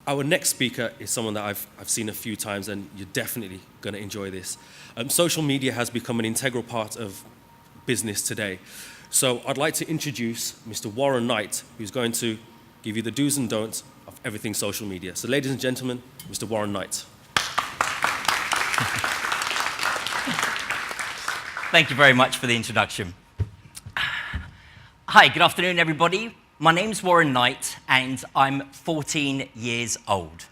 Our next speaker is someone that I've seen a few times, and you're definitely going to enjoy this. Social media has become an integral part of business today. So I'd like to introduce Mr. Warren Knight, who's going to give you the do's and don'ts of everything social media. So ladies and gentlemen, Mr. Warren Knight. Thank you very much for the introduction. Hi, good afternoon, everybody. My name's Warren Knight, and I'm 14 years old.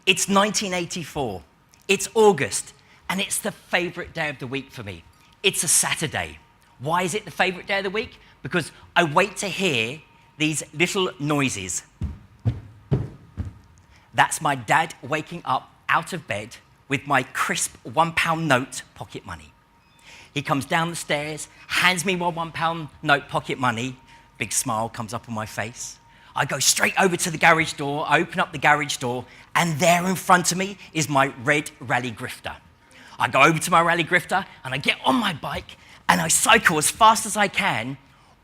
It's 1984. It's August, and it's the favorite day of the week for me. It's a Saturday. Why is it the favorite day of the week? Because I wait to hear these little noises. That's my dad waking up out of bed with my crisp £1 note pocket money. He comes down the stairs, hands me my £1 note pocket money. Big smile comes up on my face. I go straight over to the garage door, I open up the garage door, and there in front of me is my red rally grifter. I go over to my rally grifter, and I get on my bike, and I cycle as fast as I can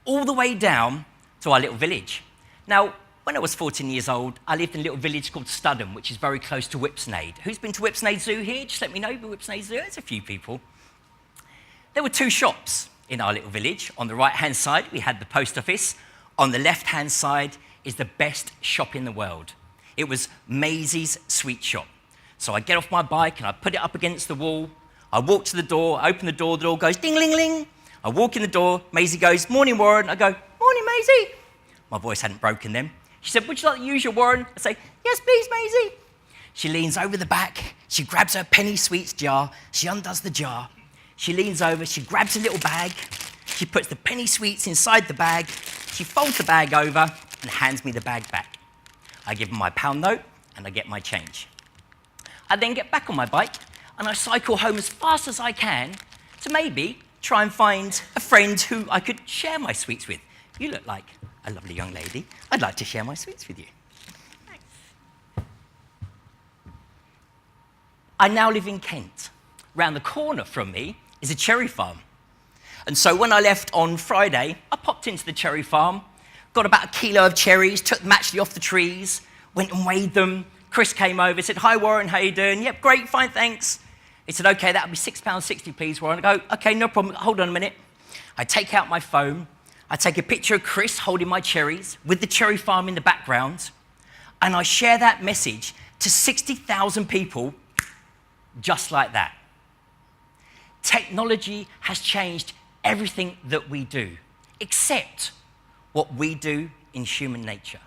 all the way down to our little village. Now, when I was 14 years old, I lived in a little village called Studham, which is very close to Whipsnade. Who's been to Whipsnade Zoo here? Just let me know. Whipsnade Zoo, there's a few people. There were two shops in our little village. On the right-hand side, we had the post office. On the left-hand side is the best shop in the world. It was Maisie's Sweet Shop. So I get off my bike and I put it up against the wall. I walk to the door, open the door goes ding-ling-ling. I walk in the door, Maisie goes, "Morning, Warren." I go, "Morning, Maisie." My voice hadn't broken then. She said, "Would you like to use your Warren?" I say, "Yes, please, Maisie." She leans over the back, she grabs her penny sweets jar, she undoes the jar. She leans over, she grabs a little bag, she puts the penny sweets inside the bag, she folds the bag over and hands me the bag back. I give her my £1 note and I get my change. I then get back on my bike and I cycle home as fast as I can to maybe try and find a friend who I could share my sweets with. "You look like a lovely young lady. I'd like to share my sweets with you." Thanks. I now live in Kent. Round the corner from me is a cherry farm. And so when I left on Friday, I popped into the cherry farm, got about 1 kilo of cherries, took them actually off the trees, went and weighed them. Chris came over, said, "Hi, Warren, how you doing?" "Yep, great, fine, thanks." He said, "Okay, that'll be £6.60, please, Warren." I go, "Okay, no problem, hold on a minute." I take out my phone, I take a picture of Chris holding my cherries with the cherry farm in the background, and I share that message to 60,000 people just like that. Technology has changed everything that we do, except what we do in human nature.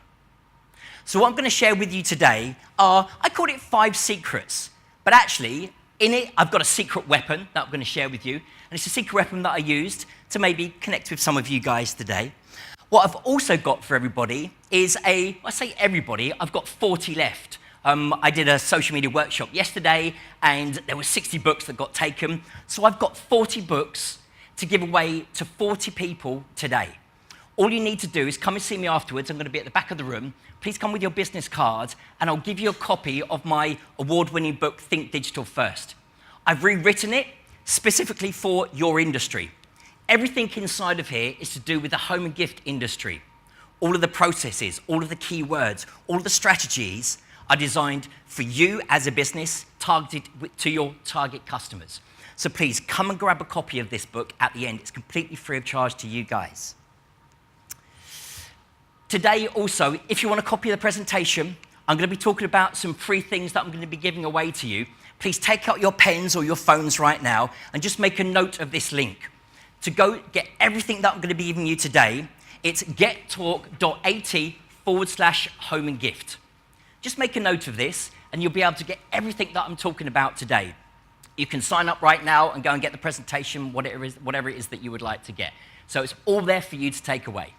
So what I'm going to share with you today are, I called it 5 secrets, but actually, in it, I've got a secret weapon that I'm going to share with you, and it's a secret weapon that I used to maybe connect with some of you guys today. What I've also got for everybody is I say everybody, I've got 40 left. I did a social media workshop yesterday, and there were 60 books that got taken. So I've got 40 books to give away to 40 people today. All you need to do is come and see me afterwards. I'm going to be at the back of the room. Please come with your business card, and I'll give you a copy of my award-winning book, Think Digital First. I've rewritten it specifically for your industry. Everything inside of here is to do with the home and gift industry. All of the processes, all of the keywords, all of the strategies are designed for you as a business, targeted to your target customers. So please come and grab a copy of this book at the end. It's completely free of charge to you guys. Today also, if you want a copy of the presentation, I'm going to be talking about some free things that I'm going to be giving away to you. Please take out your pens or your phones right now and just make a note of this link. To go get everything that I'm going to be giving you today, it's gettalk.at/home and gift. Just make a note of this, and you'll be able to get everything that I'm talking about today. You can sign up right now and go and get the presentation, whatever it is that you would like to get. So it's all there for you to take away.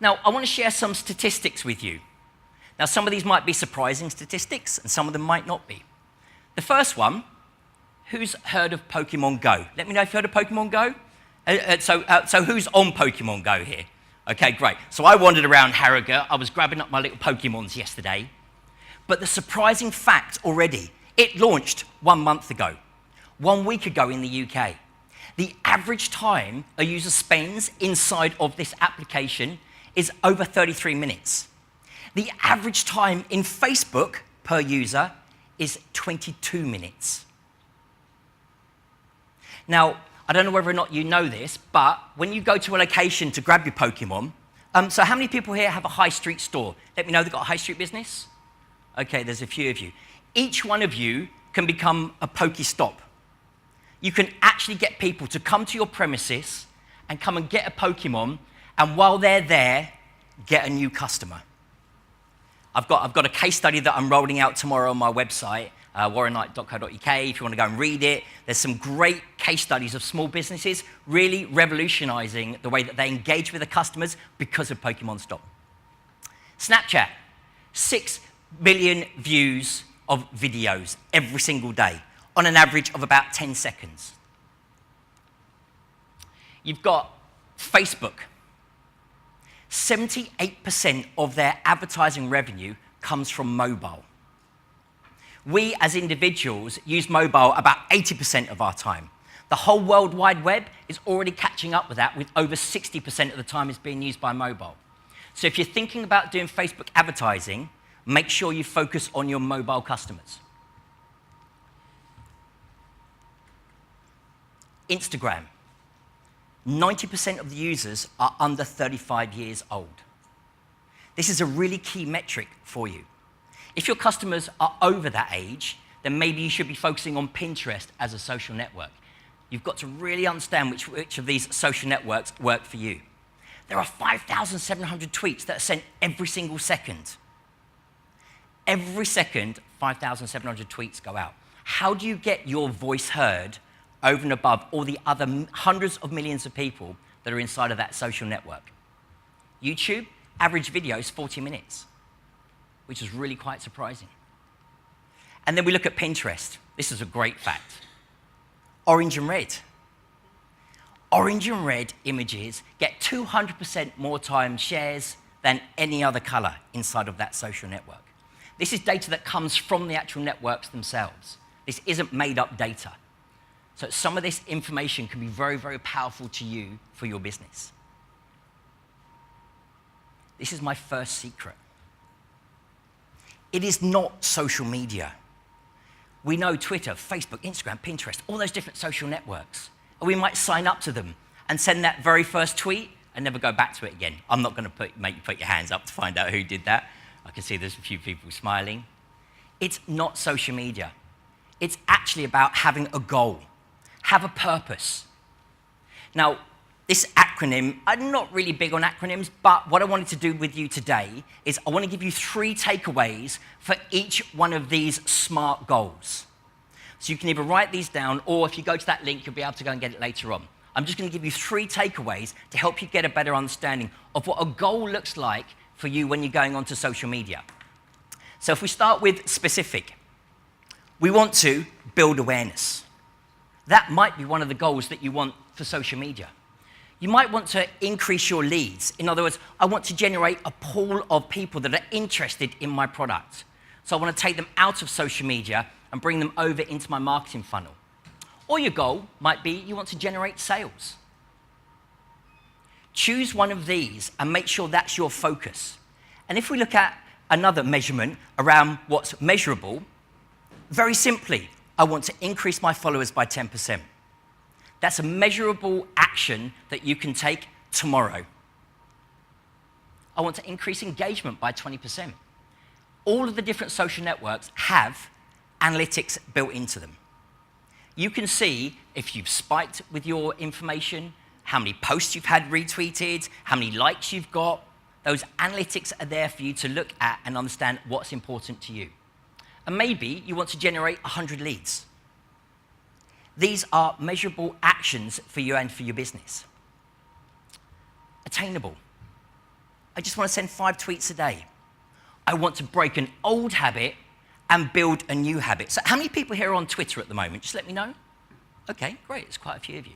Now, I want to share some statistics with you. Now, some of these might be surprising statistics, and some of them might not be. The first one, who's heard of Pokemon Go? Let me know if you've heard of Pokemon Go. So who's on Pokemon Go here? Okay, great. So I wandered around Harrogate. I was grabbing up my little Pokemons yesterday. But the surprising fact already, it launched 1 month ago, 1 week ago in the UK. The average time a user spends inside of this application is over 33 minutes. The average time in Facebook per user is 22 minutes. Now, I don't know whether or not you know this, but when you go to a location to grab your Pokemon, so how many people here have a high street store? Let me know they've got a high street business. Okay, there's a few of you. Each one of you can become a Pokestop. You can actually get people to come to your premises and come and get a Pokemon, and while they're there, get a new customer. I've got a case study that I'm rolling out tomorrow on my website, warrenknight.co.uk, if you want to go and read it. There's some great case studies of small businesses really revolutionizing the way that they engage with the customers because of Pokemon Stop. Snapchat, 6 billion views of videos every single day, on an average of about 10 seconds. You've got Facebook. 78% of their advertising revenue comes from mobile. We as individuals use mobile about 80% of our time. The whole World Wide Web is already catching up with that, with over 60% of the time is being used by mobile. So if you're thinking about doing Facebook advertising, make sure you focus on your mobile customers. Instagram. 90% of the users are under 35 years old. This is a really key metric for you. If your customers are over that age, then maybe you should be focusing on Pinterest as a social network. You've got to really understand which of these social networks work for you. There are 5,700 tweets that are sent every single second. Every second, 5,700 tweets go out. How do you get your voice heard over and above all the other hundreds of millions of people that are inside of that social network? YouTube, average video is 40 minutes, which is really quite surprising. And then we look at Pinterest. This is a great fact. Orange and red. Orange and red images get 200% more time shares than any other color inside of that social network. This is data that comes from the actual networks themselves. This isn't made up data. So some of this information can be very, very powerful to you for your business. This is my first secret. It is not social media. We know Twitter, Facebook, Instagram, Pinterest, all those different social networks. And we might sign up to them and send that very first tweet and never go back to it again. I'm not going to make you put your hands up to find out who did that. I can see there's a few people smiling. It's not social media. It's actually about having a goal. Have a purpose. Now, this acronym, I'm not really big on acronyms, but what I wanted to do with you today is I want to give you 3 takeaways for each one of these SMART goals. So you can either write these down, or if you go to that link, you'll be able to go and get it later on. I'm just going to give you 3 takeaways to help you get a better understanding of what a goal looks like for you when you're going onto social media. So if we start with specific, we want to build awareness. That might be one of the goals that you want for social media. You might want to increase your leads. In other words, I want to generate a pool of people that are interested in my product. So I want to take them out of social media and bring them over into my marketing funnel. Or your goal might be you want to generate sales. Choose one of these and make sure that's your focus. And if we look at another measurement around what's measurable, very simply, I want to increase my followers by 10%. That's a measurable action that you can take tomorrow. I want to increase engagement by 20%. All of the different social networks have analytics built into them. You can see if you've spiked with your information, how many posts you've had retweeted, how many likes you've got. Those analytics are there for you to look at and understand what's important to you. And maybe you want to generate 100 leads. These are measurable actions for you and for your business. Attainable. I just want to send 5 tweets a day. I want to break an old habit and build a new habit. So how many people here are on Twitter at the moment? Just let me know. Okay, great, there's quite a few of you.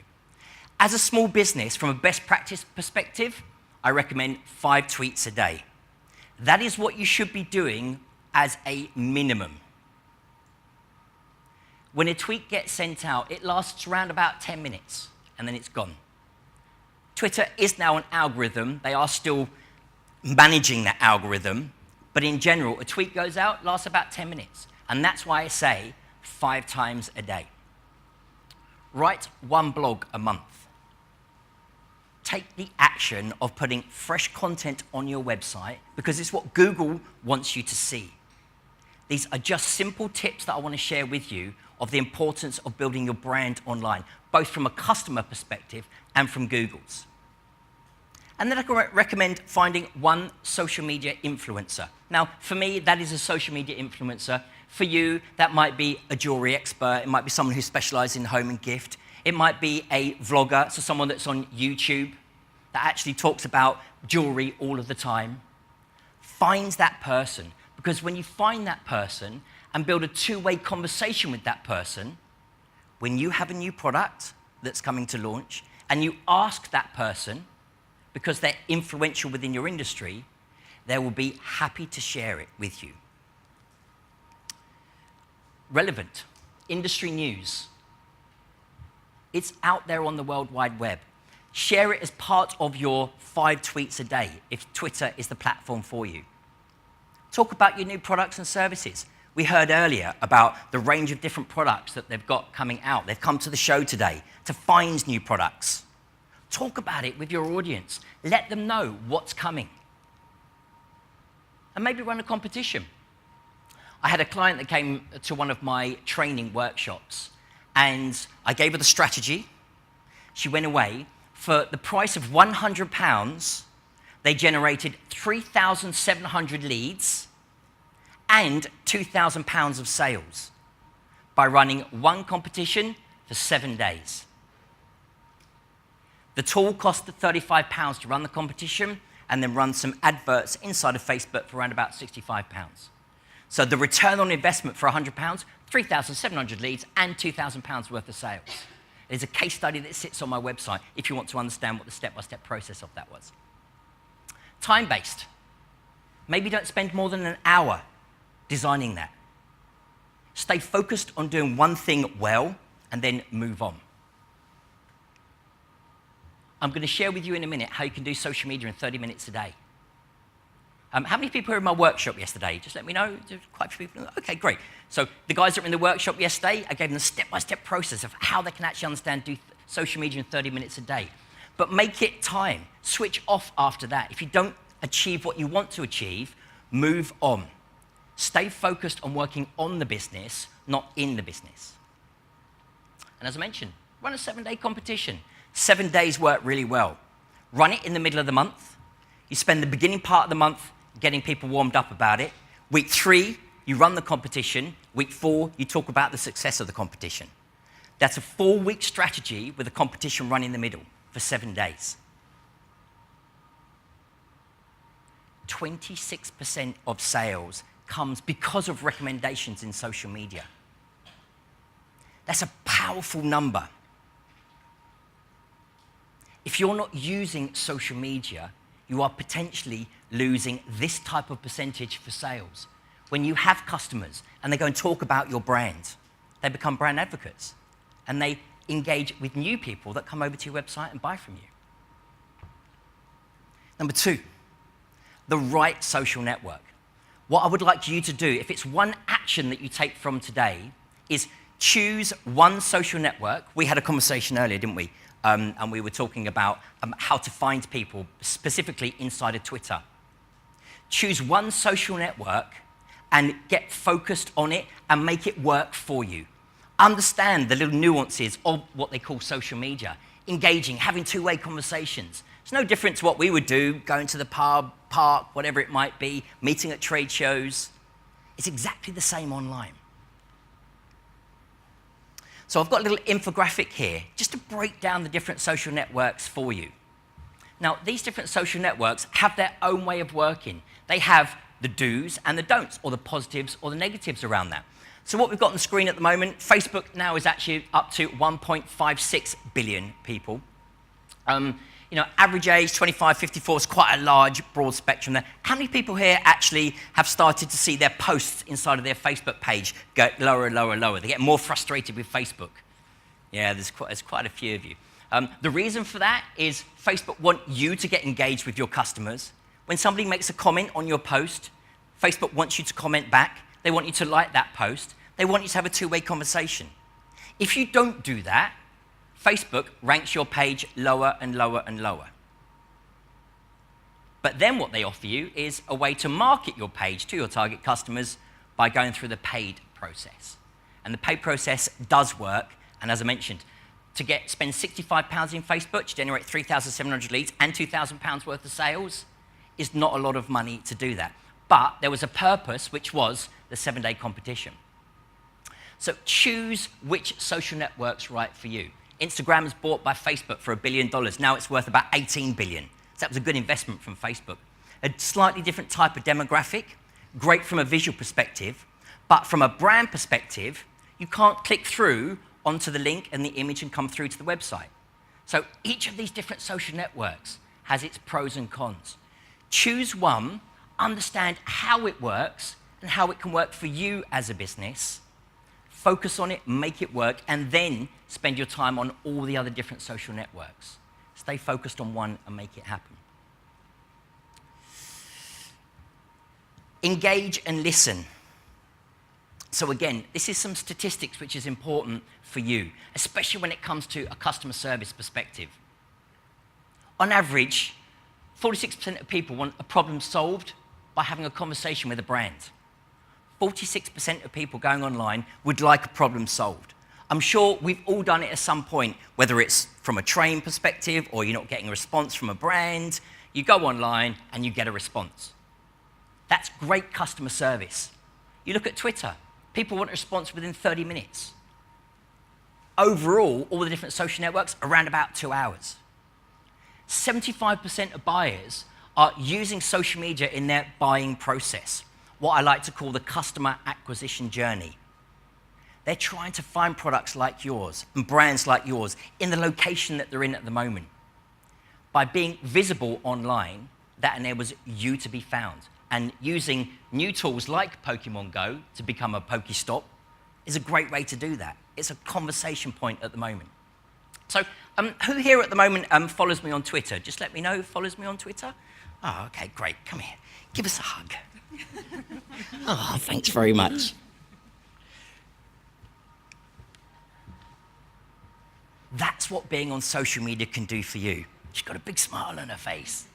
As a small business, from a best practice perspective, I recommend 5 tweets a day. That is what you should be doing as a minimum. When a tweet gets sent out, it lasts around about 10 minutes, and then it's gone. Twitter is now an algorithm. They are still managing that algorithm, But in general, a tweet goes out, lasts about 10 minutes. And that's why I say 5 times a day. Write 1 blog a month. Take the action of putting fresh content on your website because it's what Google wants you to see. These are just simple tips that I want to share with you of the importance of building your brand online, both from a customer perspective and from Google's. And then I can recommend finding one social media influencer. Now, for me, that is a social media influencer. For you, that might be a jewelry expert. It might be someone who specializes in home and gift. It might be a vlogger, so someone that's on YouTube that actually talks about jewelry all of the time. Find that person, because when you find that person and build a two-way conversation with that person, when you have a new product that's coming to launch and you ask that person, because they're influential within your industry, they will be happy to share it with you. Relevant, industry news. It's out there on the World Wide Web. Share it as part of your 5 tweets a day if Twitter is the platform for you. Talk about your new products and services. We heard earlier about the range of different products that they've got coming out. They've come to the show today to find new products. Talk about it with your audience. Let them know what's coming. And maybe run a competition. I had a client that came to one of my training workshops, and I gave her the strategy. She went away. For the price of £100, they generated 3,700 leads and £2,000 of sales by running one competition for 7 days. The tool cost £35 to run the competition and then run some adverts inside of Facebook for around about £65. So the return on investment for £100, 3,700 leads and £2,000 worth of sales. There's a case study that sits on my website if you want to understand what the step-by-step process of that was. Time-based. Maybe don't spend more than an hour designing that. Stay focused on doing one thing well and then move on. I'm going to share with you in a minute how you can do social media in 30 minutes a day. How many people were in my workshop yesterday? Just let me know. There's quite a few people. Okay, great. So the guys that were in the workshop yesterday, I gave them the step-by-step process of how they can actually understand do social media in 30 minutes a day. But make it time. Switch off after that. If you don't achieve what you want to achieve, move on. Stay focused on working on the business, not in the business. And as I mentioned, run a 7-day competition. 7 days work really well. Run it in the middle of the month. You spend the beginning part of the month getting people warmed up about it. Week 3, you run the competition. Week 4, you talk about the success of the competition. That's a 4-week strategy with a competition run in the middle for 7 days. 26% of sales comes because of recommendations in social media. That's a powerful number. If you're not using social media, you are potentially losing this type of percentage for sales. When you have customers and they go and talk about your brand, they become brand advocates and they engage with new people that come over to your website and buy from you. Number 2, the right social network. What I would like you to do, if it's one action that you take from today, is choose one social network. We had a conversation earlier, didn't we? And we were talking about how to find people, specifically inside of Twitter. Choose one social network and get focused on it and make it work for you. Understand the little nuances of what they call social media. Engaging, having two-way conversations. It's no different to what we would do, going to the pub, park, whatever it might be, meeting at trade shows. It's exactly the same online. So I've got a little infographic here just to break down the different social networks for you. Now, these different social networks have their own way of working. They have the do's and the don'ts, or the positives or the negatives around that. So what we've got on the screen at the moment, Facebook now is actually up to 1.56 billion people. Average age, 25, 54 is quite a large, broad spectrum there. How many people here actually have started to see their posts inside of their Facebook page go lower and lower and lower? They get more frustrated with Facebook. Yeah, there's quite a few of you. The reason for that is Facebook want you to get engaged with your customers. When somebody makes a comment on your post, Facebook wants you to comment back. They want you to like that post. They want you to have a two-way conversation. If you don't do that, Facebook ranks your page lower and lower and lower. But then what they offer you is a way to market your page to your target customers by going through the paid process. And the paid process does work. And as I mentioned, to spend £65 in Facebook to generate 3,700 leads and £2,000 worth of sales is not a lot of money to do that. But there was a purpose, which was the 7-day competition. So choose which social network's right for you. Instagram was bought by Facebook for $1 billion. Now it's worth about 18 billion. So that was a good investment from Facebook. A slightly different type of demographic, great from a visual perspective, but from a brand perspective, you can't click through onto the link and the image and come through to the website. So each of these different social networks has its pros and cons. Choose one, understand how it works and how it can work for you as a business, focus on it, make it work, and then spend your time on all the other different social networks. Stay focused on one and make it happen. Engage and listen. So again, this is some statistics which is important for you, especially when it comes to a customer service perspective. On average, 46% of people want a problem solved by having a conversation with a brand. 46% of people going online would like a problem solved. I'm sure we've all done it at some point, whether it's from a train perspective or you're not getting a response from a brand. You go online and you get a response. That's great customer service. You look at Twitter. People want a response within 30 minutes. Overall, all the different social networks, around about 2 hours. 75% of buyers are using social media in their buying process, what I like to call the customer acquisition journey. They're trying to find products like yours and brands like yours in the location that they're in at the moment. By being visible online, that enables you to be found. And using new tools like Pokemon Go to become a Pokestop is a great way to do that. It's a conversation point at the moment. So who here at the moment follows me on Twitter? Just let me know who follows me on Twitter. Oh, okay, great. Come here. Give us a hug. Oh, thanks very much. That's what being on social media can do for you. She's got a big smile on her face.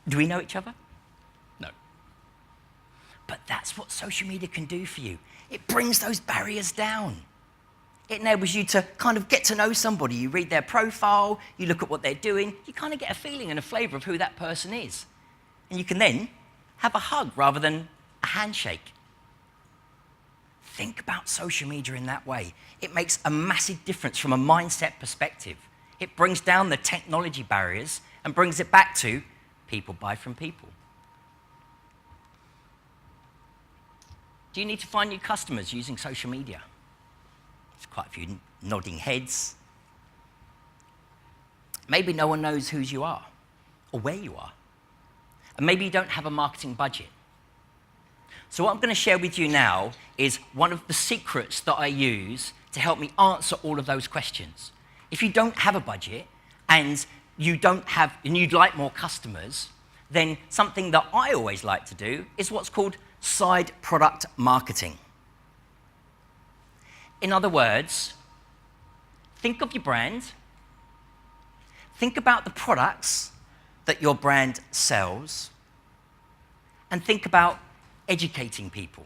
Do we know each other? No. But that's what social media can do for you. It brings those barriers down. It enables you to kind of get to know somebody. You read their profile, you look at what they're doing, you kind of get a feeling and a flavor of who that person is. And you can then have a hug rather than a handshake. Think about social media in that way. It makes a massive difference from a mindset perspective. It brings down the technology barriers and brings it back to people buy from people. Do you need to find new customers using social media? There's quite a few nodding heads. Maybe no one knows who you are or where you are. And maybe you don't have a marketing budget. So what I'm going to share with you now is one of the secrets that I use to help me answer all of those questions. If you don't have a budget and you'd like more customers, then something that I always like to do is what's called side product marketing. In other words, think of your brand, think about the products that your brand sells, and think about educating people.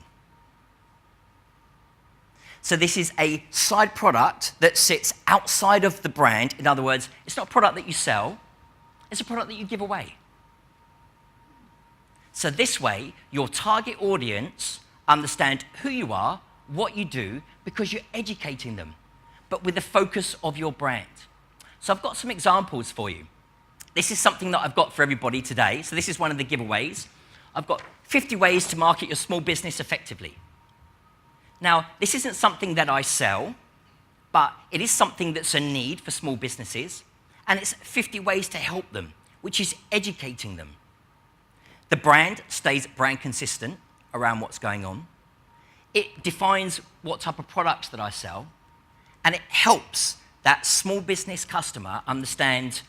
So this is a side product that sits outside of the brand. In other words, it's not a product that you sell, it's a product that you give away. So this way, your target audience understand who you are, what you do, because you're educating them, but with the focus of your brand. So I've got some examples for you. This is something that I've got for everybody today. So this is one of the giveaways. I've got 50 ways to market your small business effectively. Now, this isn't something that I sell, but it is something that's a need for small businesses, and it's 50 ways to help them, which is educating them. The brand stays brand consistent around what's going on. It defines what type of products that I sell, and it helps that small business customer understand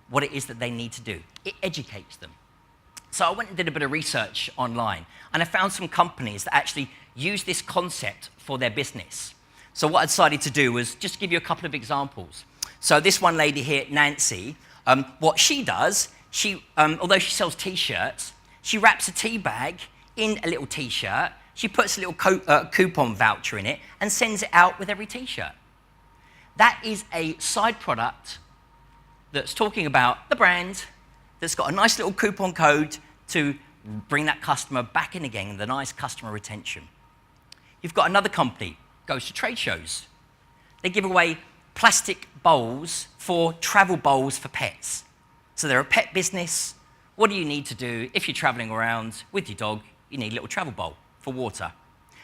what it is that they need to do. It educates them. So I went and did a bit of research online, and I found some companies that actually use this concept for their business. So what I decided to do was just give you a couple of examples. So this one lady here, Nancy, what she does, although she sells T-shirts, she wraps a tea bag in a little T-shirt, she puts a little coupon voucher in it, and sends it out with every T-shirt. That is a side product that's talking about the brand, that's got a nice little coupon code to bring that customer back in again, the nice customer retention. You've got another company, goes to trade shows. They give away plastic bowls for travel bowls for pets. So they're a pet business. What do you need to do if you're traveling around with your dog? You need a little travel bowl for water.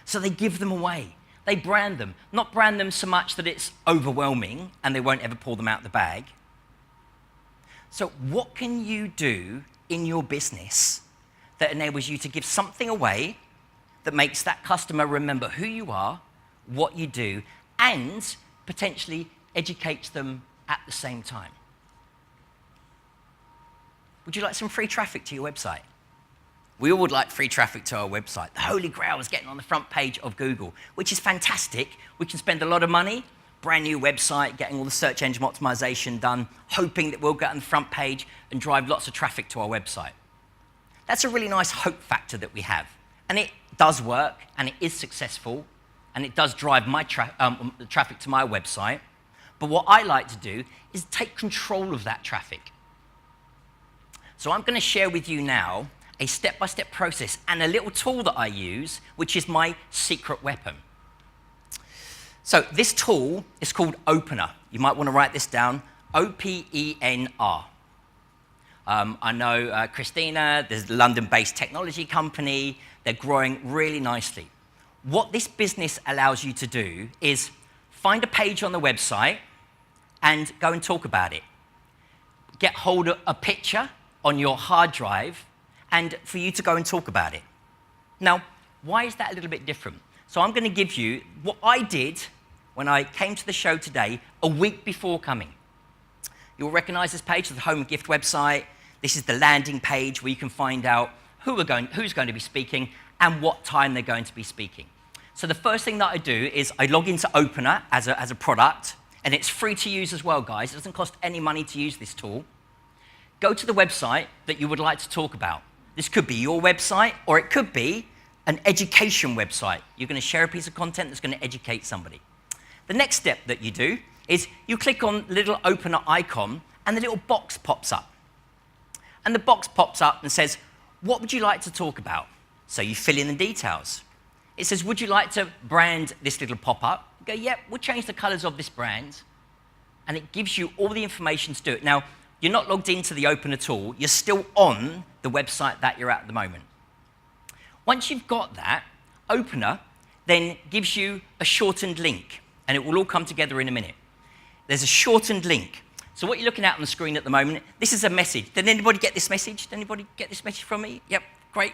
So they give them away. They brand them. Not brand them so much that it's overwhelming and they won't ever pull them out the bag. So what can you do in your business that enables you to give something away that makes that customer remember who you are, what you do, and potentially educates them at the same time? Would you like some free traffic to your website? We all would like free traffic to our website. The holy grail is getting on the front page of Google, which is fantastic. We can spend a lot of money, brand new website, getting all the search engine optimization done, hoping that we'll get on the front page and drive lots of traffic to our website. That's a really nice hope factor that we have. And it does work, and it is successful, and it does drive my traffic to my website. But what I like to do is take control of that traffic. So I'm going to share with you now a step-by-step process and a little tool that I use, which is my secret weapon. So this tool is called Opener. You might want to write this down, O-P-E-N-R. I know Christina, there's a London-based technology company. They're growing really nicely. What this business allows you to do is find a page on the website and go and talk about it. Get hold of a picture on your hard drive and for you to go and talk about it. Now, why is that a little bit different? So I'm going to give you what I did when I came to the show today, a week before coming. You'll recognize this page, the Home and Gift website. This is the landing page where you can find out who's going to be speaking and what time they're going to be speaking. So the first thing that I do is I log into Opener as a product, and it's free to use as well, guys. It doesn't cost any money to use this tool. Go to the website that you would like to talk about. This could be your website, or it could be an education website. You're going to share a piece of content that's going to educate somebody. The next step that you do is you click on the little Opener icon, and the little box pops up. And the box pops up and says, what would you like to talk about? So you fill in the details. It says, would you like to brand this little pop-up? You go, yep, we'll change the colors of this brand. And it gives you all the information to do it. Now, you're not logged into the Opener tool. You're still on the website that you're at the moment. Once you've got that, Opener then gives you a shortened link, and it will all come together in a minute. There's a shortened link. So what you're looking at on the screen at the moment, this is a message. Did anybody get this message? Did anybody get this message from me? Yep, great.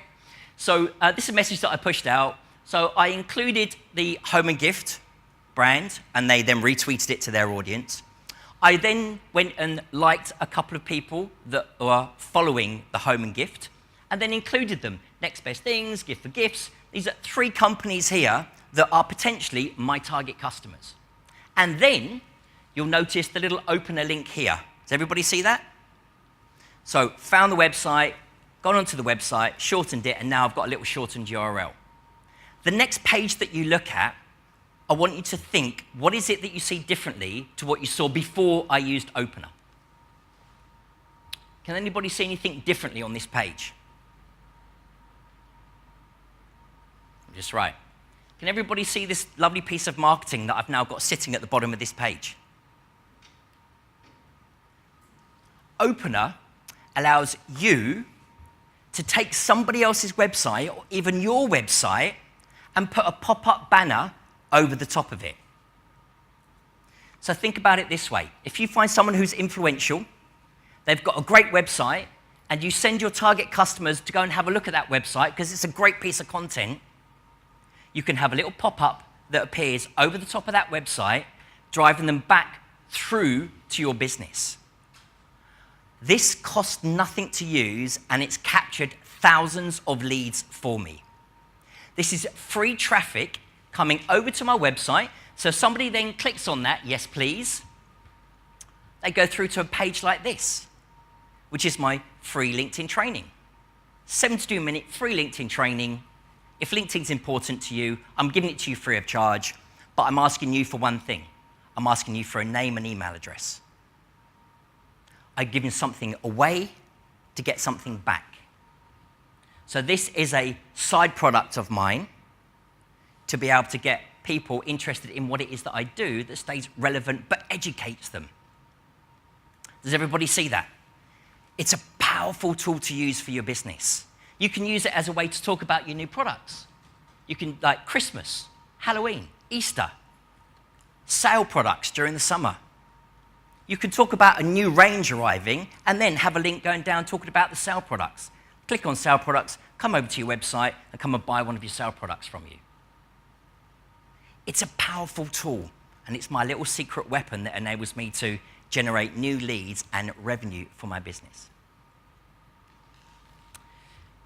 So this is a message that I pushed out. So I included the Home and Gift brand, and they then retweeted it to their audience. I then went and liked a couple of people that were following the Home and Gift, and then included them. Next Best Things, Gift for Gifts. These are 3 companies here that are potentially my target customers. And then you'll notice the little Opener link here. Does everybody see that? So found the website, gone onto the website, shortened it, and now I've got a little shortened URL. The next page that you look at, I want you to think, what is it that you see differently to what you saw before I used Opener? Can anybody see anything differently on this page? Just right. Can everybody see this lovely piece of marketing that I've now got sitting at the bottom of this page? Opener allows you to take somebody else's website, or even your website, and put a pop-up banner over the top of it. So think about it this way. If you find someone who's influential, they've got a great website, and you send your target customers to go and have a look at that website because it's a great piece of content, you can have a little pop-up that appears over the top of that website, driving them back through to your business. This costs nothing to use, and it's captured thousands of leads for me. This is free traffic coming over to my website. So somebody then clicks on that, yes please. They go through to a page like this, which is my free LinkedIn training. 72-minute free LinkedIn training. If LinkedIn's important to you, I'm giving it to you free of charge, but I'm asking you for one thing. I'm asking you for a name and email address. I'm giving something away to get something back. So this is a side product of mine to be able to get people interested in what it is that I do that stays relevant but educates them. Does everybody see that? It's a powerful tool to use for your business. You can use it as a way to talk about your new products. You can, like Christmas, Halloween, Easter, sale products during the summer. You can talk about a new range arriving and then have a link going down talking about the sale products. Click on sale products, come over to your website and come and buy one of your sale products from you. It's a powerful tool, and it's my little secret weapon that enables me to generate new leads and revenue for my business.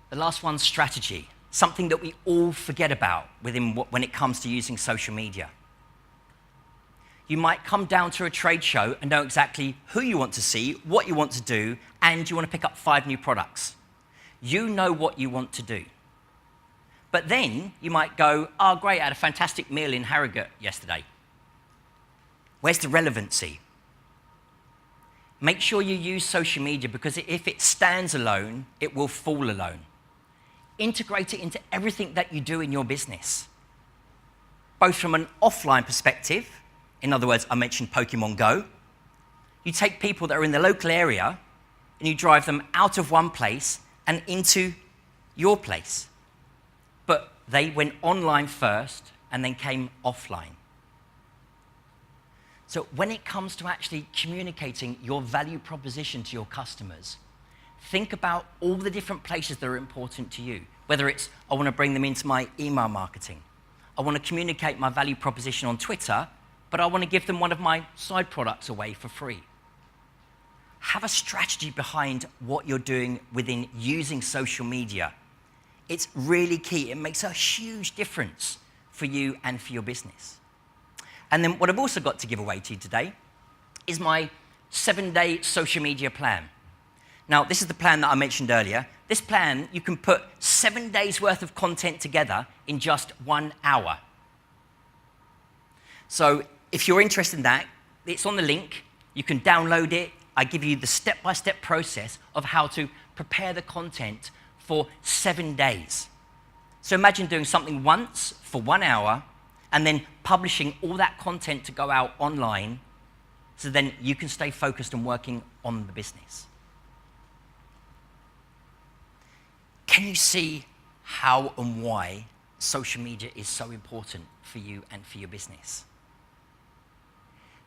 The last one's strategy, something that we all forget about when it comes to using social media. You might come down to a trade show and know exactly who you want to see, what you want to do, and you want to pick up 5 new products. You know what you want to do. But then you might go, oh great, I had a fantastic meal in Harrogate yesterday. Where's the relevancy? Make sure you use social media, because if it stands alone, it will fall alone. Integrate it into everything that you do in your business. Both from an offline perspective, in other words, I mentioned Pokemon Go. You take people that are in the local area and you drive them out of one place and into your place. But they went online first and then came offline. So when it comes to actually communicating your value proposition to your customers, think about all the different places that are important to you. Whether it's, I want to bring them into my email marketing. I want to communicate my value proposition on Twitter, but I want to give them one of my side products away for free. Have a strategy behind what you're doing within using social media. It's really key. It makes a huge difference for you and for your business. And then what I've also got to give away to you today is my 7-day social media plan. Now, this is the plan that I mentioned earlier. This plan, you can put 7 days worth of content together in just 1 hour. So if you're interested in that, it's on the link. You can download it. I give you the step-by-step process of how to prepare the content for 7 days. So imagine doing something once for 1 hour and then publishing all that content to go out online, so then you can stay focused on working on the business. Can you see how and why social media is so important for you and for your business?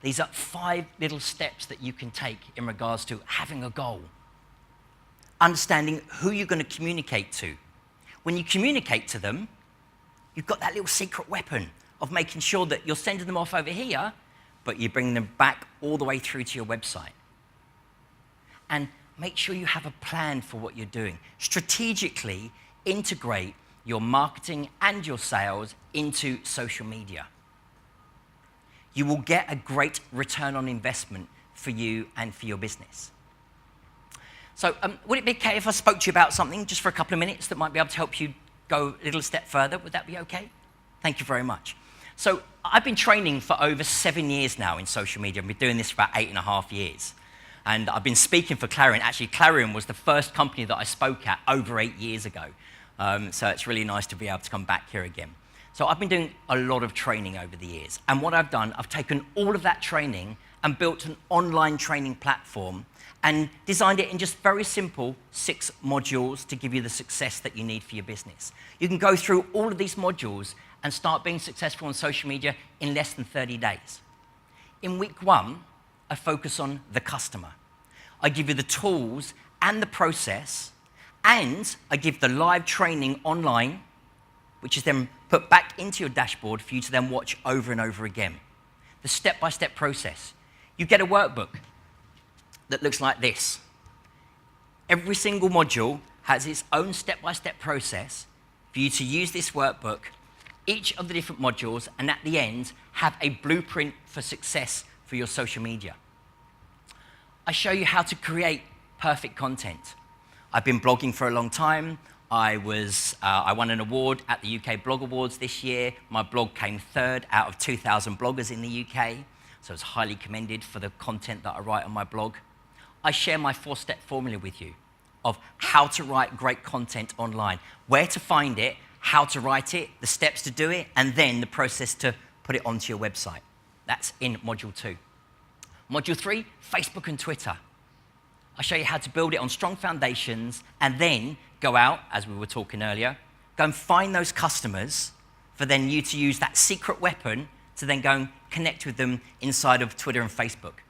These are 5 little steps that you can take in regards to having a goal. Understanding who you're going to communicate to. When you communicate to them, you've got that little secret weapon of making sure that you're sending them off over here, but you're bringing them back all the way through to your website. And make sure you have a plan for what you're doing. Strategically integrate your marketing and your sales into social media. You will get a great return on investment for you and for your business. So would it be okay if I spoke to you about something just for a couple of minutes that might be able to help you go a little step further? Would that be okay? Thank you very much. So I've been training for over 7 years now in social media. I've been doing this for about 8.5 years. And I've been speaking for Clarion. Actually, Clarion was the first company that I spoke at over 8 years ago. So it's really nice to be able to come back here again. So I've been doing a lot of training over the years. And what I've done, I've taken all of that training and built an online training platform and designed it in just very simple 6 modules to give you the success that you need for your business. You can go through all of these modules and start being successful on social media in less than 30 days. In week 1, I focus on the customer. I give you the tools and the process, and I give the live training online, which is then put back into your dashboard for you to then watch over and over again. The step-by-step process. You get a workbook that looks like this. Every single module has its own step-by-step process for you to use this workbook, each of the different modules, and at the end, have a blueprint for success for your social media. I show you how to create perfect content. I've been blogging for a long time. I won an award at the UK Blog Awards this year. My blog came third out of 2,000 bloggers in the UK, so it's highly commended for the content that I write on my blog. I share my 4-step formula with you of how to write great content online, where to find it, how to write it, the steps to do it, and then the process to put it onto your website. That's in Module 2. Module 3, Facebook and Twitter. I show you how to build it on strong foundations and then go out, as we were talking earlier, go and find those customers for then you to use that secret weapon to then go and connect with them inside of Twitter and Facebook.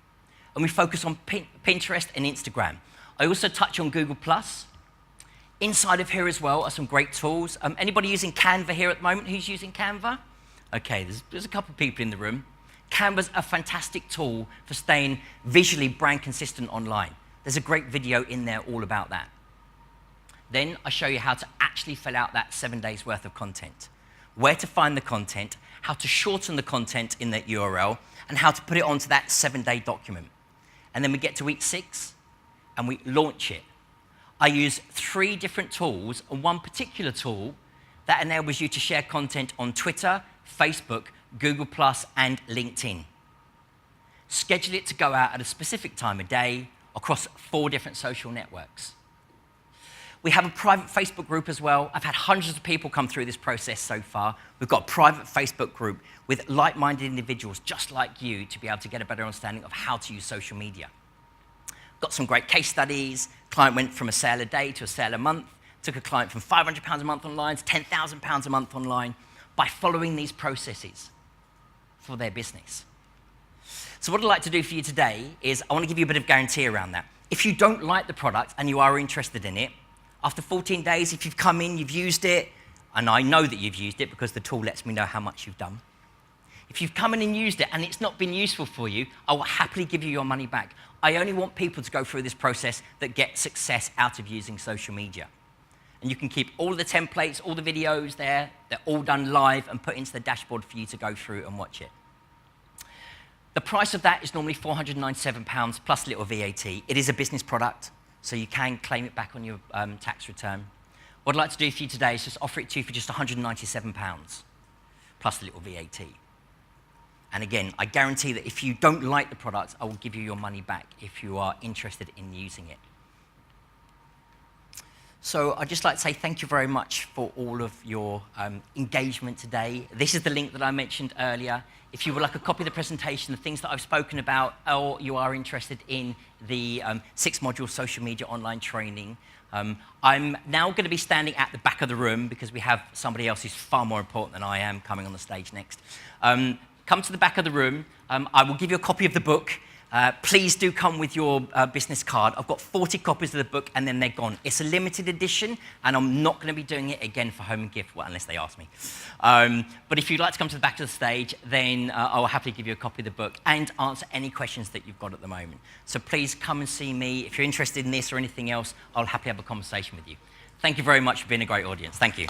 And we focus on Pinterest and Instagram. I also touch on Google+. Inside of here as well are some great tools. Anybody using Canva here at the moment? Who's using Canva? Okay, there's a couple of people in the room. Canva's a fantastic tool for staying visually brand consistent online. There's a great video in there all about that. Then I show you how to actually fill out that 7 days worth of content, where to find the content, how to shorten the content in that URL, and how to put it onto that 7-day document. And then we get to week 6, and we launch it. I use 3 different tools, and one particular tool that enables you to share content on Twitter, Facebook, Google+, and LinkedIn. Schedule it to go out at a specific time of day across 4 different social networks. We have a private Facebook group as well. I've had hundreds of people come through this process so far. We've got a private Facebook group with like-minded individuals just like you to be able to get a better understanding of how to use social media. Got some great case studies. Client went from a sale a day to a sale a month. Took a client from £500 a month online to £10,000 a month online by following these processes for their business. So what I'd like to do for you today is I want to give you a bit of guarantee around that. If you don't like the product and you are interested in it, after 14 days, if you've come in, you've used it, and I know that you've used it because the tool lets me know how much you've done. If you've come in and used it and it's not been useful for you, I will happily give you your money back. I only want people to go through this process that get success out of using social media. And you can keep all of the templates, all the videos there. They're all done live and put into the dashboard for you to go through and watch it. The price of that is normally £497 plus a little VAT. It is a business product, so you can claim it back on your tax return. What I'd like to do for you today is just offer it to you for just £197 plus a little VAT. And again, I guarantee that if you don't like the product, I will give you your money back if you are interested in using it. So I'd just like to say thank you very much for all of your engagement today. This is the link that I mentioned earlier. If you would like a copy of the presentation, the things that I've spoken about, or you are interested in the 6-module social media online training, I'm now going to be standing at the back of the room because we have somebody else who's far more important than I am coming on the stage next. Come to the back of the room. I will give you a copy of the book. Please do come with your business card. I've got 40 copies of the book and then they're gone. It's a limited edition and I'm not going to be doing it again for home and gift, well, unless they ask me. But if you'd like to come to the back of the stage, then I will happily give you a copy of the book and answer any questions that you've got at the moment. So please come and see me. If you're interested in this or anything else, I'll happily have a conversation with you. Thank you very much for being a great audience. Thank you.